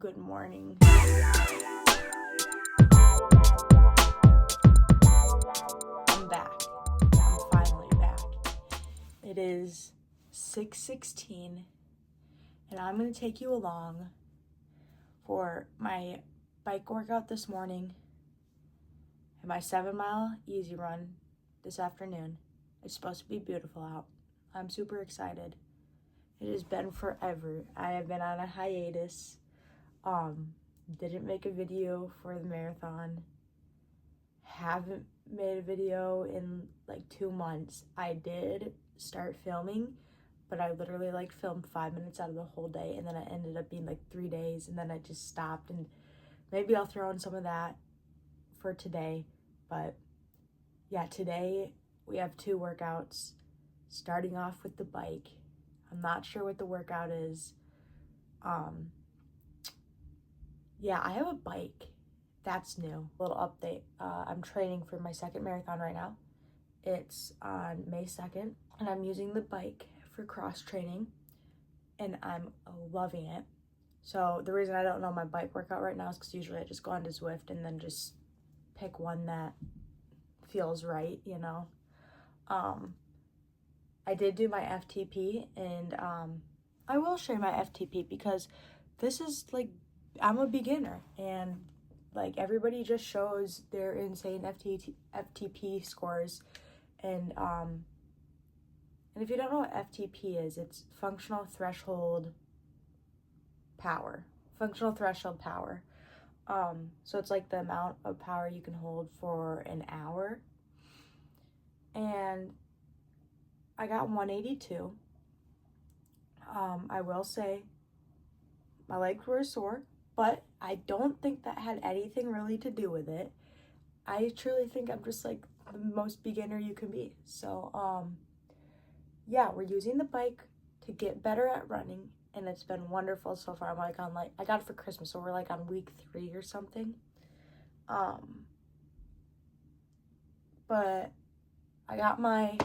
Good morning. I'm back. I'm finally back. It is 6:16 and I'm going to take you along for my bike workout this morning and my 7-mile easy run this afternoon. It's supposed to be beautiful out. I'm super excited. It has been forever. I have been on a hiatus. Didn't make a video for the marathon. Haven't made a video in like 2 months. I did start filming, but I literally filmed 5 minutes out of the whole day, and then it ended up being 3 days, and then I just stopped. And maybe I'll throw in some of that for today. But yeah, today we have 2 workouts, starting off with the bike. I'm not sure what the workout is. Yeah, I have a bike. That's new. A little update. I'm training for my second marathon right now. It's on May 2nd, and I'm using the bike for cross training, and I'm loving it. So the reason I don't know my bike workout right now is because usually I just go onto Zwift and then just pick one that feels right, you know. I did do my FTP, and I will share my FTP because this is I'm a beginner, and everybody just shows their insane FTP scores, and if you don't know what FTP is, it's functional threshold power. So it's the amount of power you can hold for an hour, and I got 182. I will say my legs were sore, but I don't think that had anything really to do with it. I truly think I'm just the most beginner you can be. So yeah, we're using the bike to get better at running, and it's been wonderful so far. I'm on I got it for Christmas, so we're on week 3 or something. But I got my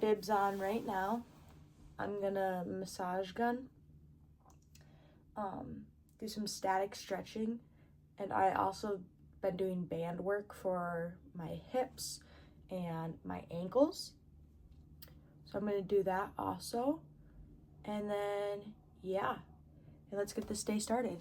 bibs on right now. I'm gonna massage gun, do some static stretching, and I also been doing band work for my hips and my ankles. So I'm gonna do that also. And then yeah, let's get this day started.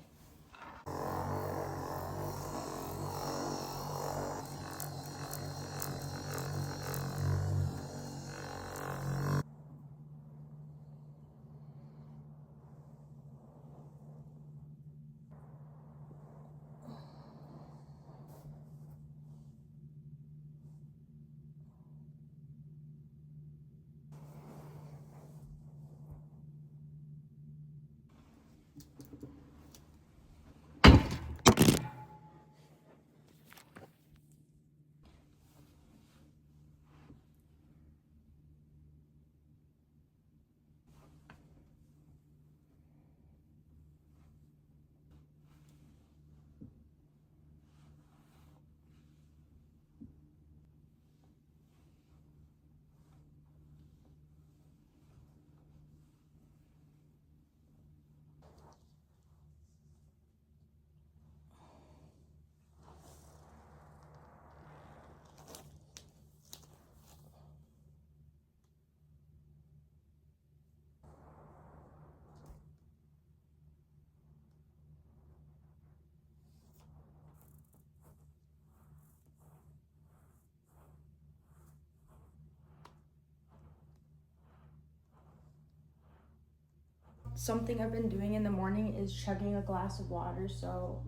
Something I've been doing in the morning is chugging a glass of water. So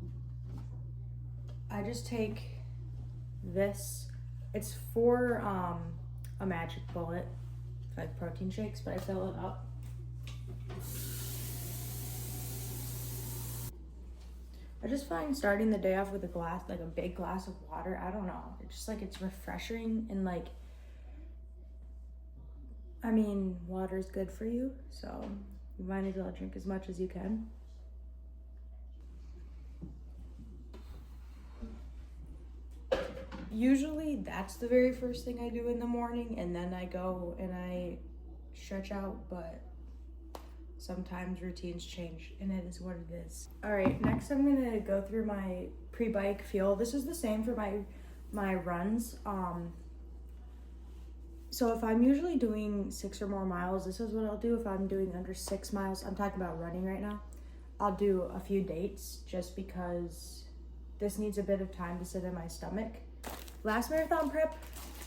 I just take this. It's for a Magic Bullet, 5 protein shakes, but I fill it up. I just find starting the day off with a glass, a big glass of water, I don't know. It's just it's refreshing, and I mean, water's good for you, so you might as well drink as much as you can. Usually that's the very first thing I do in the morning, and then I go and I stretch out, but sometimes routines change, and it is what it is. All right, next I'm gonna go through my pre-bike feel. This is the same for my runs. So if I'm usually doing 6 or more miles, this is what I'll do. If I'm doing under 6 miles, I'm talking about running right now, I'll do a few dates just because this needs a bit of time to sit in my stomach. Last marathon prep,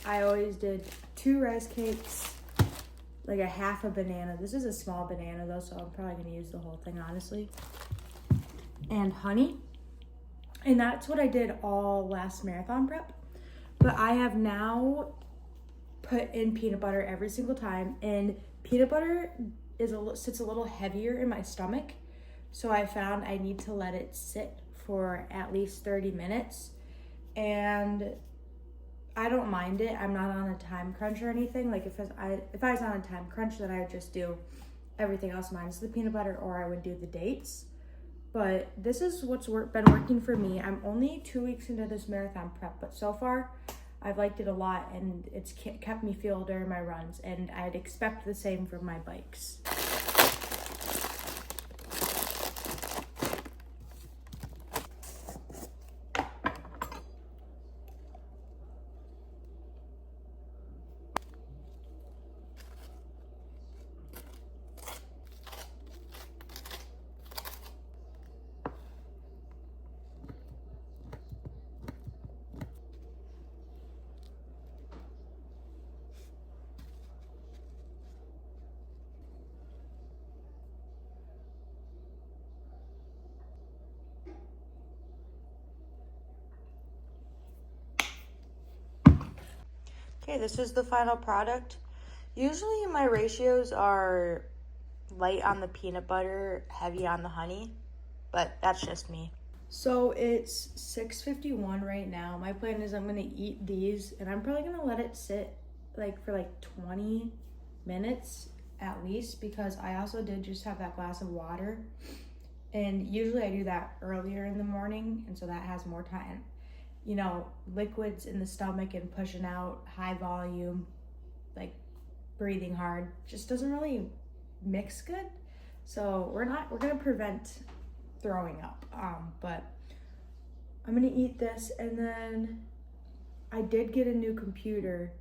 I always did 2 rice cakes, like a half a banana. This is a small banana though, so I'm probably gonna use the whole thing, honestly. And honey. And that's what I did all last marathon prep. But I have now put in peanut butter every single time, and peanut butter sits a little heavier in my stomach. So I found I need to let it sit for at least 30 minutes. And I don't mind it. I'm not on a time crunch or anything. Like if I was on a time crunch, then I would just do everything else minus the peanut butter, or I would do the dates. But this is what's been working for me. I'm only 2 weeks into this marathon prep, but so far I've liked it a lot, and it's kept me fueled during my runs, and I'd expect the same from my bikes. Okay, this is the final product. Usually my ratios are light on the peanut butter, heavy on the honey, but that's just me. So it's 6:51 right now. My plan is I'm gonna eat these, and I'm probably gonna let it sit for 20 minutes at least, because I also did just have that glass of water. And usually I do that earlier in the morning, and so that has more time. You know, liquids in the stomach and pushing out high volume, like breathing hard, just doesn't really mix good. So we're gonna prevent throwing up. But I'm gonna eat this, and then I did get a new computer,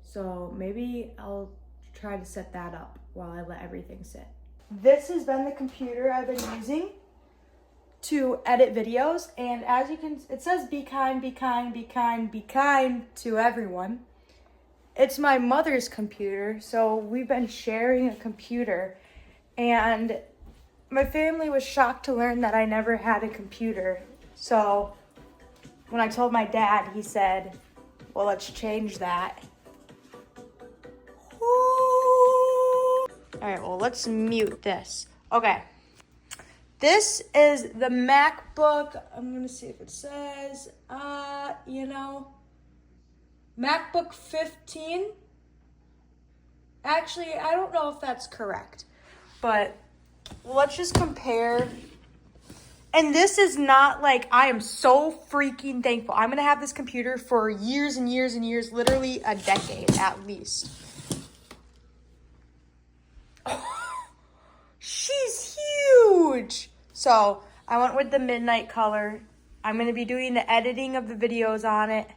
so maybe I'll try to set that up while I let everything sit. This has been the computer I've been using to edit videos, and as you can, it says be kind, be kind, be kind, be kind to everyone. It's my mother's computer, so we've been sharing a computer, and my family was shocked to learn that I never had a computer. So when I told my dad, he said, well, let's change that. Ooh. All right, well, let's mute this. Okay. This is the MacBook. I'm gonna see if it says, MacBook 15. Actually, I don't know if that's correct, but let's just compare. And this is not like, I am so freaking thankful. I'm gonna have this computer for years and years and years, literally a decade at least. She's huge. So I went with the midnight color. I'm going to be doing the editing of the videos on it.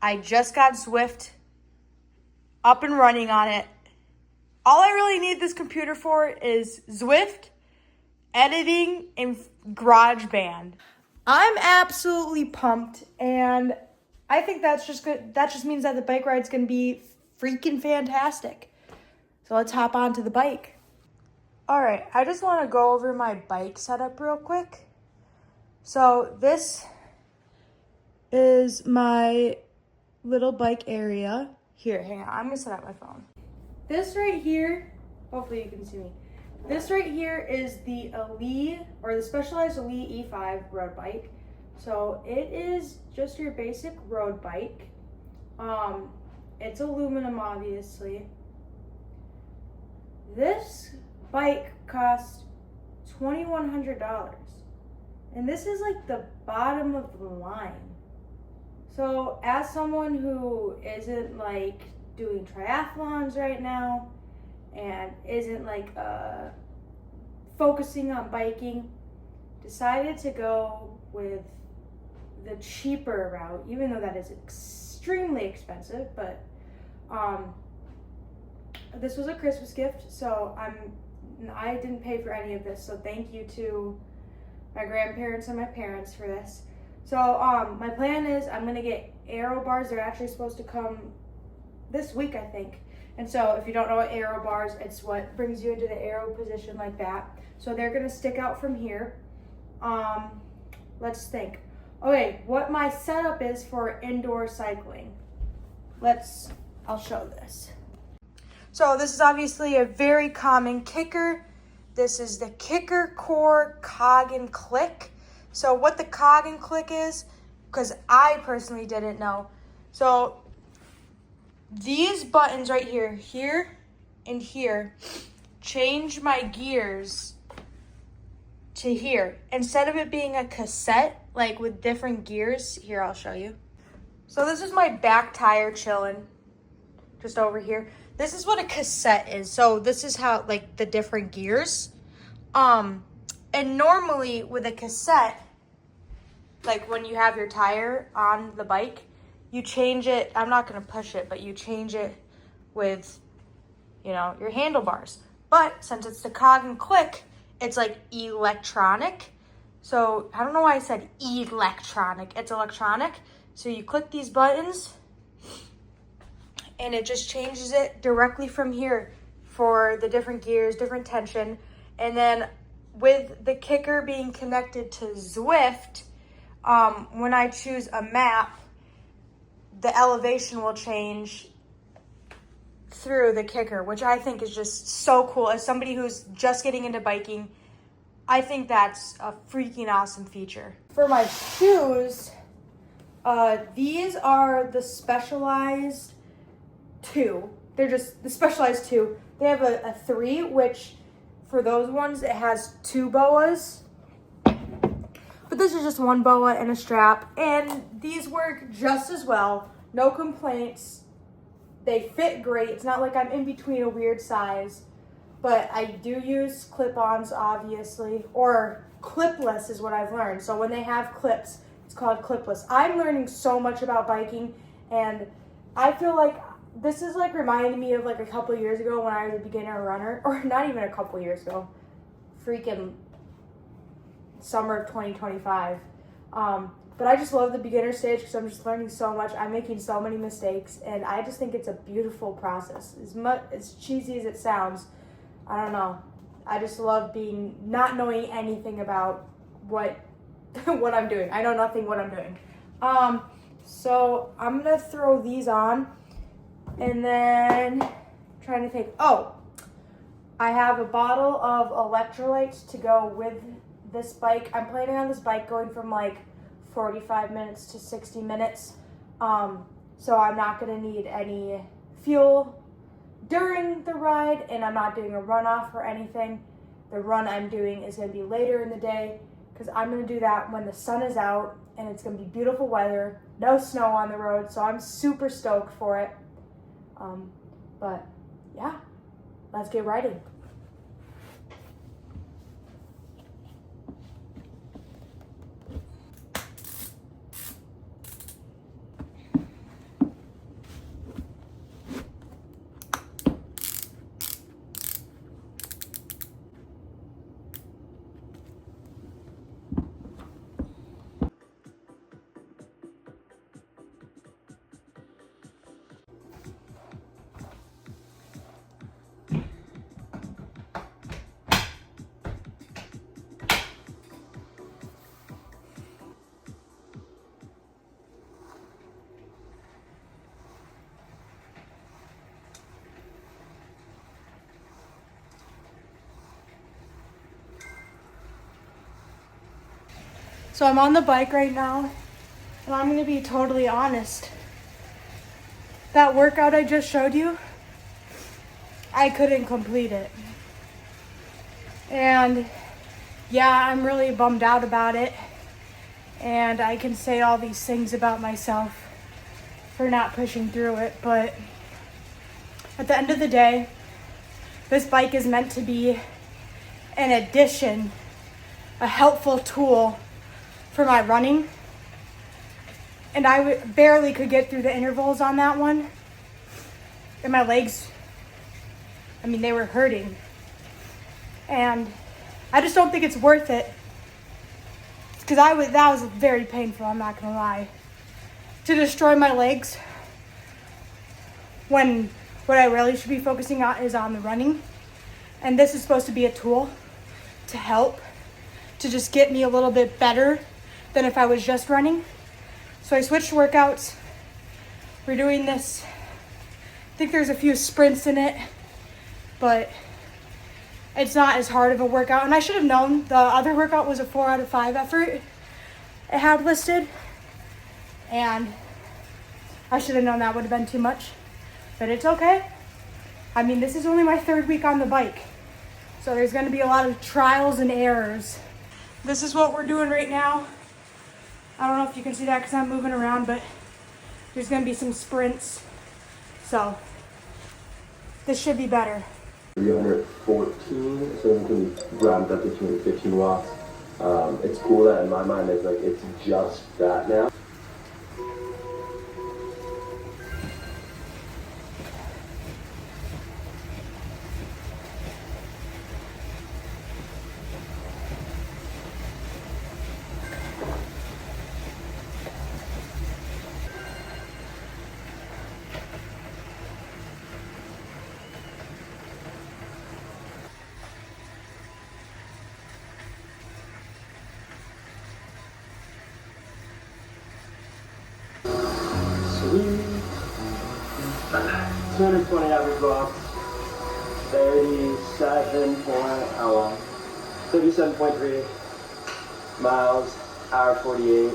I just got Zwift up and running on it. All I really need this computer for is Zwift, editing, and GarageBand. I'm absolutely pumped, and I think that's just good. That just means that the bike ride's going to be freaking fantastic. So let's hop onto the bike. All right, I just want to go over my bike setup real quick. So this is my little bike area. Here, hang on, I'm gonna set up my phone. This right here, hopefully you can see me. This right here is the Elite, or the Specialized Elite E5 road bike. So it is just your basic road bike. It's aluminum, obviously. This bike cost $2,100, and this is like the bottom of the line. So as someone who isn't like doing triathlons right now and isn't like a focusing on biking, decided to go with the cheaper route, even though that is extremely expensive, but this was a Christmas gift, so I didn't pay for any of this, so thank you to my grandparents and my parents for this. So my plan is I'm gonna get aero bars. They're actually supposed to come this week, I think. And so if you don't know what aero bars, it's what brings you into the aero position like that. So they're gonna stick out from here. Let's think. Okay, what my setup is for indoor cycling. I'll show this. So this is obviously a very common kicker. This is the Kicker Core Cog and Click. So what the Cog and Click is, because I personally didn't know. So these buttons right here, here and here, change my gears to here. Instead of it being a cassette, like with different gears, here, I'll show you. So this is my back tire chilling just over here. This is what a cassette is. So this is how, like, the different gears. And normally with a cassette, like when you have your tire on the bike, you change it. I'm not going to push it, but you change it with, you know, your handlebars. But since it's the Cog and Click, it's like electronic. So I don't know why I said electronic. It's electronic. So you click these buttons and it just changes it directly from here for the different gears, different tension. And then with the Kicker being connected to Zwift, when I choose a map, the elevation will change through the Kicker, which I think is just so cool. As somebody who's just getting into biking, I think that's a freaking awesome feature. For my shoes, these are the Specialized 2. They're just the Specialized 2. They have a 3, which for those ones, it has 2 boas. But this is just 1 boa and a strap. And these work just as well. No complaints. They fit great. It's not like I'm in between a weird size. But I do use clip-ons, obviously. Or clipless is what I've learned. So when they have clips, it's called clipless. I'm learning so much about biking. And I feel like this is like reminding me of like a couple years ago when I was a beginner runner. Or not even a couple years ago. Freaking summer of 2025. But I just love the beginner stage because I'm just learning so much. I'm making so many mistakes, and I just think it's a beautiful process. As cheesy as it sounds, I don't know. I just love not knowing anything about what what I'm doing. I know nothing what I'm doing. So I'm gonna throw these on, and then trying to think. Oh, I have a bottle of electrolytes to go with this bike. I'm planning on this bike going from like 45 minutes to 60 minutes. So I'm not gonna need any fuel during the ride, and I'm not doing a runoff or anything. The run I'm doing is gonna be later in the day because I'm gonna do that when the sun is out and it's gonna be beautiful weather, no snow on the road. So I'm super stoked for it. But yeah, let's get riding. So I'm on the bike right now, and I'm gonna be totally honest. That workout I just showed you, I couldn't complete it. And yeah, I'm really bummed out about it. And I can say all these things about myself for not pushing through it, but at the end of the day, this bike is meant to be in addition, a helpful tool for my running. And I barely could get through the intervals on that one. And my legs, I mean, they were hurting. And I just don't think it's worth it. Because that was very painful, I'm not gonna lie. To destroy my legs when what I really should be focusing on is on the running. And this is supposed to be a tool to help, to just get me a little bit better than if I was just running. So I switched workouts. We're doing this, I think there's a few sprints in it, but it's not as hard of a workout. And I should have known the other workout was a 4 out of 5 effort it had listed. And I should have known that would have been too much, but it's okay. I mean, this is only my 3rd week on the bike, so there's gonna be a lot of trials and errors. This is what we're doing right now. I don't know if you can see that because I'm moving around, but there's gonna be some sprints. So this should be better. 314, so we can round up to 215 watts. It's cool that in my mind it's like it's just that now. Sweet. 220 average watts. 37.3 miles, hour 48.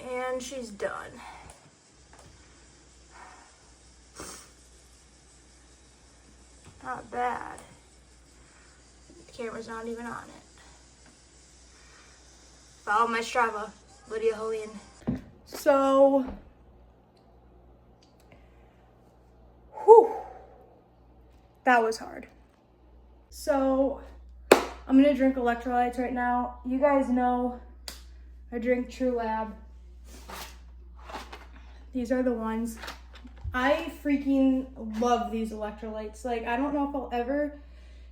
And she's done. Not bad. The camera's not even on it. Follow my Strava, Lydia Helene. So, that was hard. So, I'm gonna drink electrolytes right now. You guys know I drink True Lab. These are the ones. I freaking love these electrolytes. Like, I don't know if I'll ever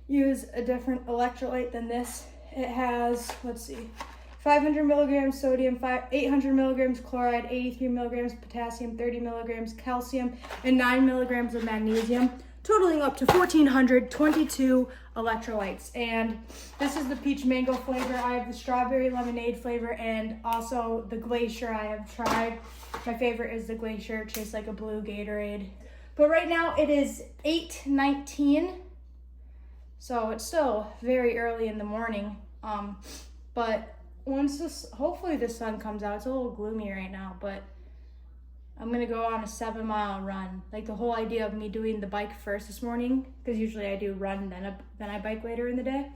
use a different electrolyte than this. It has, let's see, 500 milligrams sodium, 800 milligrams chloride, 83 milligrams potassium, 30 milligrams calcium, and 9 milligrams of magnesium, totaling up to 1,422 electrolytes. And this is the peach mango flavor. I have the strawberry lemonade flavor and also the Glacier I have tried. My favorite is the Glacier. It tastes like a blue Gatorade. But right now it is 8:19, so it's still very early in the morning. But once hopefully the sun comes out. It's a little gloomy right now, but I'm gonna go on a 7-mile run. Like, the whole idea of me doing the bike first this morning, because usually I do run then I bike later in the day,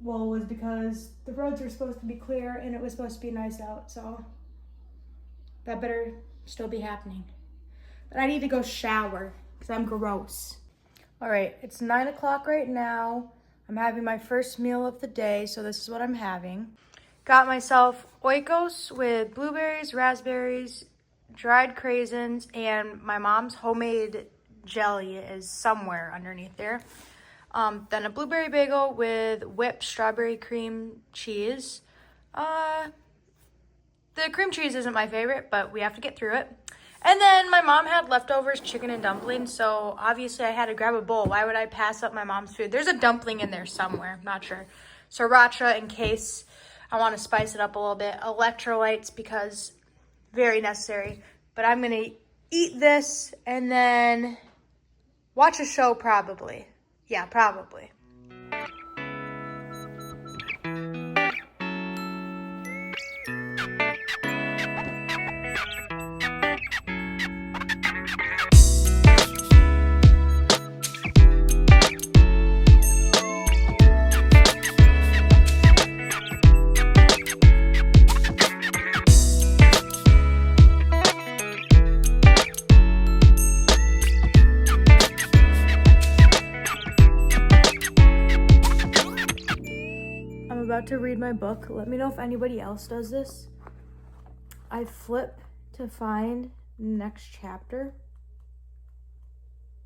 well, was because the roads were supposed to be clear and it was supposed to be nice out, so that better still be happening. But I need to go shower because I'm gross. All right, it's 9 o'clock right now. I'm having my first meal of the day, so this is what I'm having. Got myself Oikos with blueberries, raspberries, dried craisins, and my mom's homemade jelly is somewhere underneath there. Then a blueberry bagel with whipped strawberry cream cheese. The cream cheese isn't my favorite, but we have to get through it. And then my mom had leftovers chicken and dumplings, so obviously I had to grab a bowl. Why would I pass up my mom's food? There's a dumpling in there somewhere, I'm not sure. Sriracha in case I want to spice it up a little bit. Electrolytes because very necessary. But I'm going to eat this and then watch a show probably. Yeah, probably. about to read my book. Let me know if anybody else does this. I flip to find the next chapter.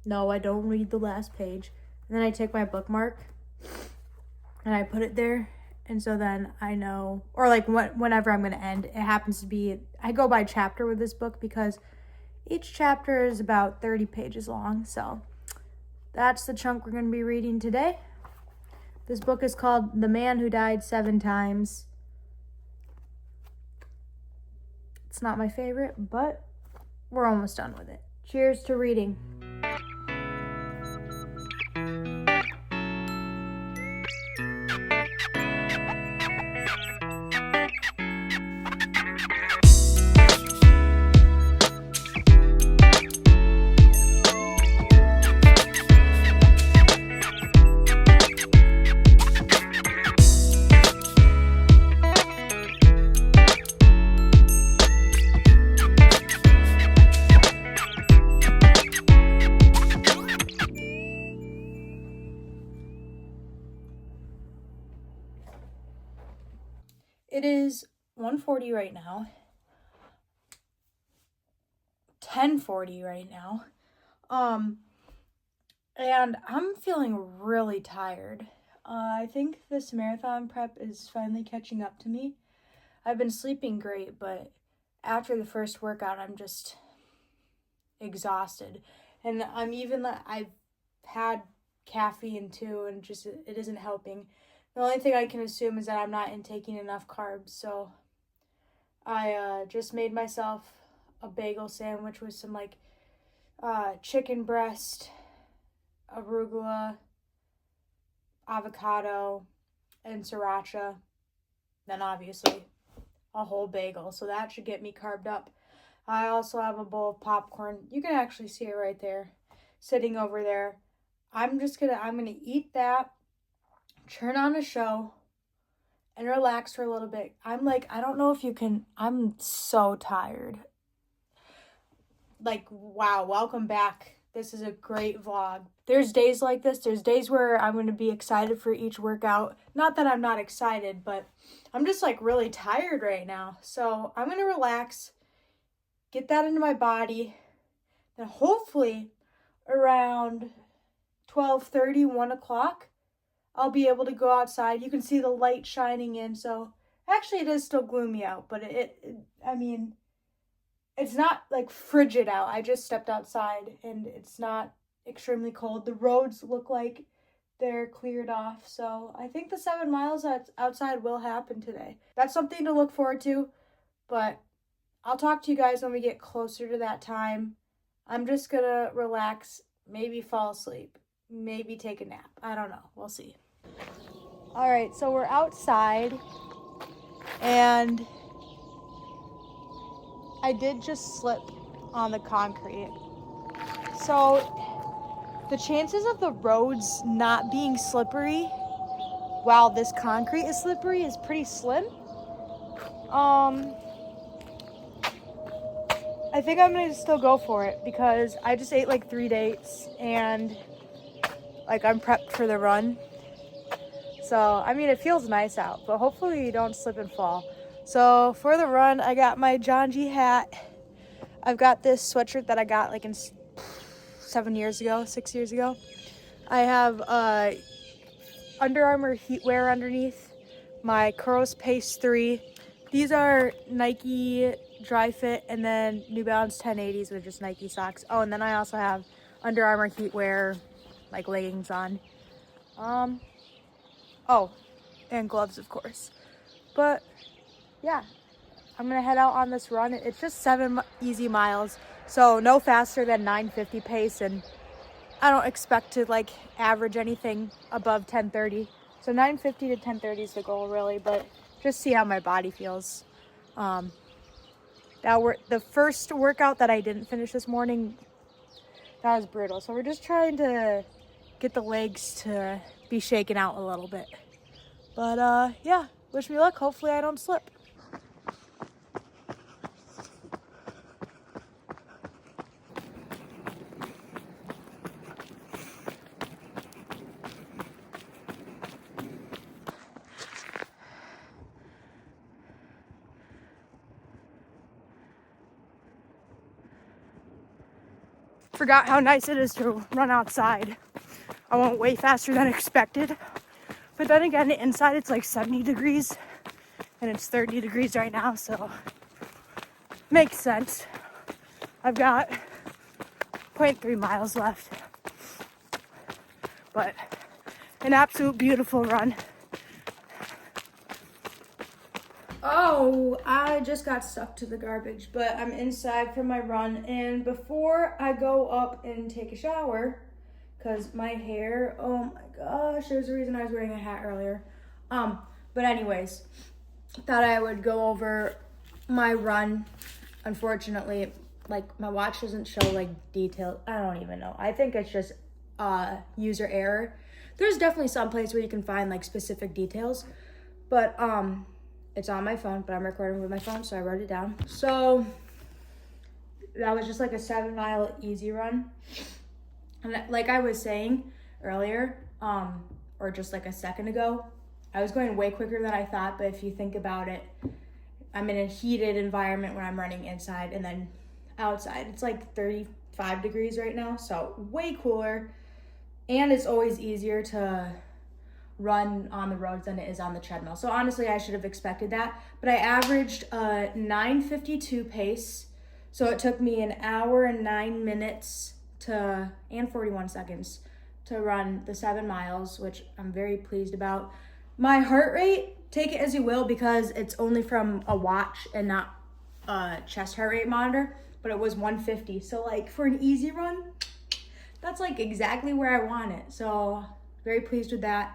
No, I don't read the last page. And then I take my bookmark and I put it there. And so then I know, or like whenever I'm going to end, it happens to be, I go by chapter with this book because each chapter is about 30 pages long. So that's the chunk we're going to be reading today. This book is called The Man Who Died 7 Times. It's not my favorite, but we're almost done with it. Cheers to reading. It is 1:40 right now. 10:40 right now. And I'm feeling really tired. I think this marathon prep is finally catching up to me. I've been sleeping great, but after the first workout, I'm just exhausted. And I've had caffeine too, and just it isn't helping. The only thing I can assume is that I'm not intaking enough carbs. So I just made myself a bagel sandwich with some chicken breast, arugula, avocado, and sriracha. Then obviously a whole bagel. So that should get me carved up. I also have a bowl of popcorn. You can actually see it right there, sitting over there. I'm gonna eat that, turn on a show, and relax for a little bit. I don't know if you can, I'm so tired. Wow, welcome back. This is a great vlog. There's days like this. There's days where I'm going to be excited for each workout. Not that I'm not excited, but I'm just really tired right now. So I'm going to relax, get that into my body. Then hopefully around 12:30, 1 o'clock, I'll be able to go outside. You can see the light shining in. So actually it is still gloomy out, but it's not frigid out. I just stepped outside and it's not extremely cold. The roads look like they're cleared off. So I think the 7 miles outside will happen today. That's something to look forward to, but I'll talk to you guys when we get closer to that time. I'm just gonna relax, maybe fall asleep, maybe take a nap. I don't know. We'll see. All right, so we're outside and I did just slip on the concrete. So the chances of the roads not being slippery while this concrete is slippery is pretty slim. I think I'm gonna still go for it because I just ate 3 dates and I'm prepped for the run. So, it feels nice out, but hopefully you don't slip and fall. So for the run, I got my John G hat. I've got this sweatshirt that I got 6 years ago. I have Under Armour heatwear underneath, my Kuros Pace 3. These are Nike Dry Fit and then New Balance 1080s with just Nike socks. Oh, and then I also have Under Armour heatwear leggings on. Oh, and gloves, of course. But yeah, I'm gonna head out on this run. It's just 7 easy miles, so no faster than 9:50 pace, and I don't expect to average anything above 10:30. So 9:50 to 10:30 is the goal, really, but just see how my body feels. The first workout that I didn't finish this morning, that was brutal. So we're just trying to get the legs to be shaken out a little bit. But yeah, wish me luck. Hopefully I don't slip. Forgot how nice it is to run outside. I went way faster than expected. But then again, inside it's like 70 degrees and it's 30 degrees right now, so makes sense. I've got 0.3 miles left, but an absolute beautiful run. Oh, I just got stuck to the garbage, but I'm inside for my run. And before I go up and take a shower, because my hair, oh my gosh, there's a reason I was wearing a hat earlier. But anyways, thought I would go over my run. Unfortunately, like my watch doesn't show like details. I don't even know. I think it's just user error. There's definitely some place where you can find like specific details, but it's on my phone, but I'm recording with my phone, so I wrote it down. So that was just like a 7-mile easy run. And like I was saying earlier, or just like a second ago, I was going way quicker than I thought, but if you think about it, I'm in a heated environment when I'm running inside, and then outside it's like 35 degrees right now, so way cooler. And it's always easier to run on the roads than it is on the treadmill. So honestly, I should have expected that, but I averaged a 9:52 pace. So it took me an hour and 9 minutes and 41 seconds to run the 7 miles, which I'm very pleased about. My heart rate, take it as you will, because it's only from a watch and not a chest heart rate monitor, but it was 150. So like for an easy run, that's like exactly where I want it. So very pleased with that.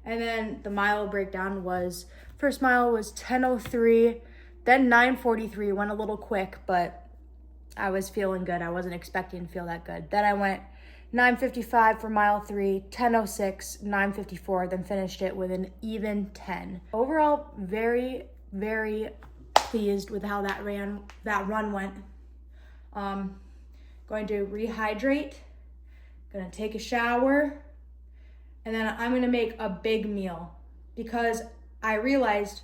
And then the mile breakdown was, first mile was 10:03, then 9:43, went a little quick, but I was feeling good. I wasn't expecting to feel that good. Then I went 9:55 for mile 3, 10:06, 9:54, then finished it with an even 10. Overall, very, very pleased with how that run went. Going to rehydrate, gonna take a shower, and then I'm gonna make a big meal, because I realized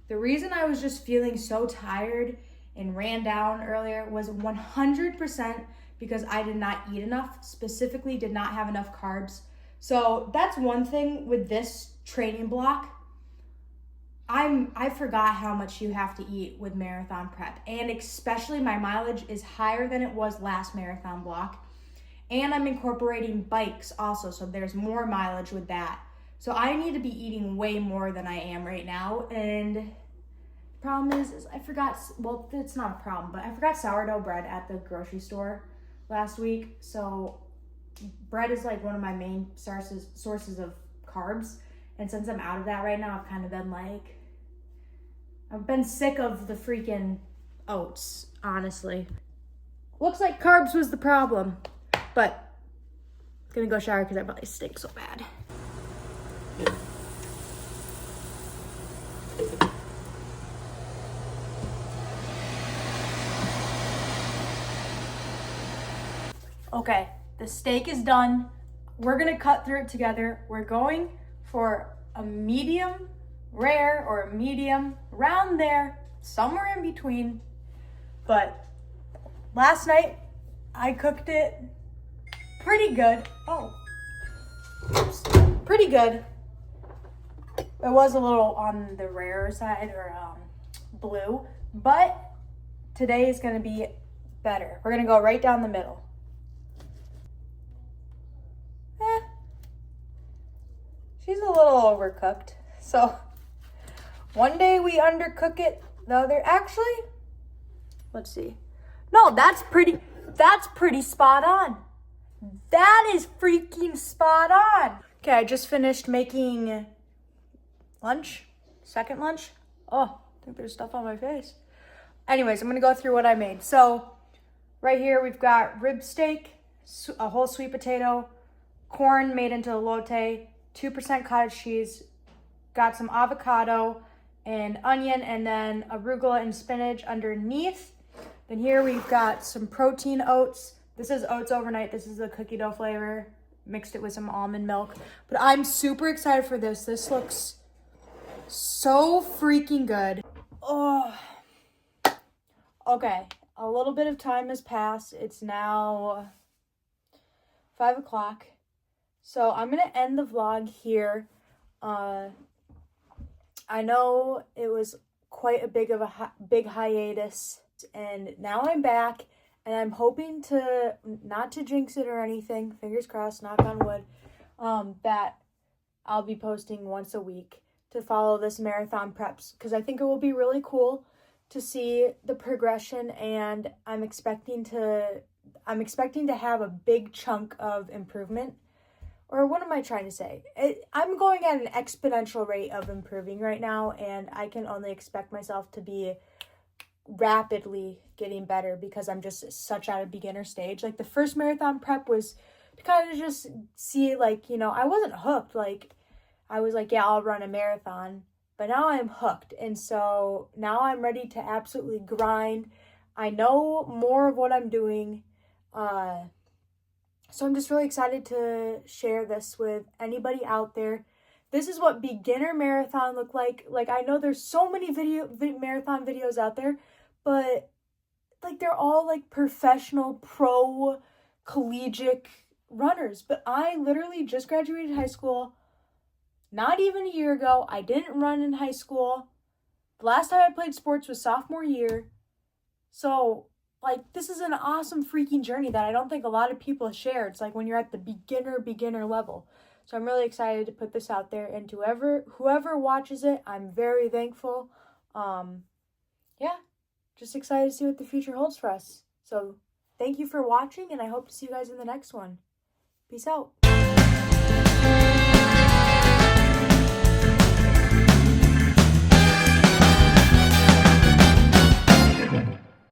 the reason I was just feeling so tired and ran down earlier was 100% because I did not eat enough, specifically did not have enough carbs. So that's one thing with this training block. I forgot how much you have to eat with marathon prep, and especially my mileage is higher than it was last marathon block. And I'm incorporating bikes also, so there's more mileage with that. So I need to be eating way more than I am right now. And the problem is I forgot, well, it's not a problem, but I forgot sourdough bread at the grocery store last week. So bread is like one of my main sources of carbs. And since I'm out of that right now, I've kind of been like, I've been sick of the freaking oats, honestly. Looks like carbs was the problem. But I'm gonna go shower because I probably stink so bad. Okay, the steak is done. We're gonna cut through it together. We're going for a medium rare or a medium, around there, somewhere in between. But last night I cooked it pretty good. Pretty good. It was a little on the rare side, or blue, but today is gonna be better. We're gonna go right down the middle. She's a little overcooked. So one day we undercook it, the other, actually, let's see. No, that's pretty spot on. That is freaking spot on. Okay, I just finished making lunch, second lunch. Oh, I think there's stuff on my face. Anyways, I'm gonna go through what I made. So right here we've got rib steak, a whole sweet potato, corn made into elote, 2% cottage cheese, got some avocado and onion, and then arugula and spinach underneath. Then here we've got some protein oats. This is oats overnight. This is the cookie dough flavor. Mixed it with some almond milk. But I'm super excited for this. This looks so freaking good. Oh. Okay, a little bit of time has passed. It's now 5 o'clock. So I'm going to end the vlog here. I know it was quite a big hiatus, and now I'm back, and I'm hoping to, not to jinx it or anything, fingers crossed, knock on wood, that I'll be posting once a week to follow this marathon preps, because I think it will be really cool to see the progression, and I'm expecting to have a big chunk of improvement. Or what am I trying to say? I'm going at an exponential rate of improving right now, and I can only expect myself to be rapidly getting better because I'm just such at a beginner stage. Like, the first marathon prep was to kind of just see, like, you know, I wasn't hooked. Like, I was like, yeah, I'll run a marathon. But now I'm hooked, and so now I'm ready to absolutely grind. I know more of what I'm doing. So I'm just really excited to share this with anybody out there. This is what beginner marathon look like. Like, I know there's so many marathon videos out there, but like, they're all like professional, pro, collegiate runners. But I literally just graduated high school not even a year ago. I didn't run in high school. The last time I played sports was sophomore year. So, like, this is an awesome freaking journey that I don't think a lot of people share. It's like when you're at the beginner level. So I'm really excited to put this out there, and to whoever watches it, I'm very thankful. Yeah, just excited to see what the future holds for us. So thank you for watching, and I hope to see you guys in the next one. Peace out.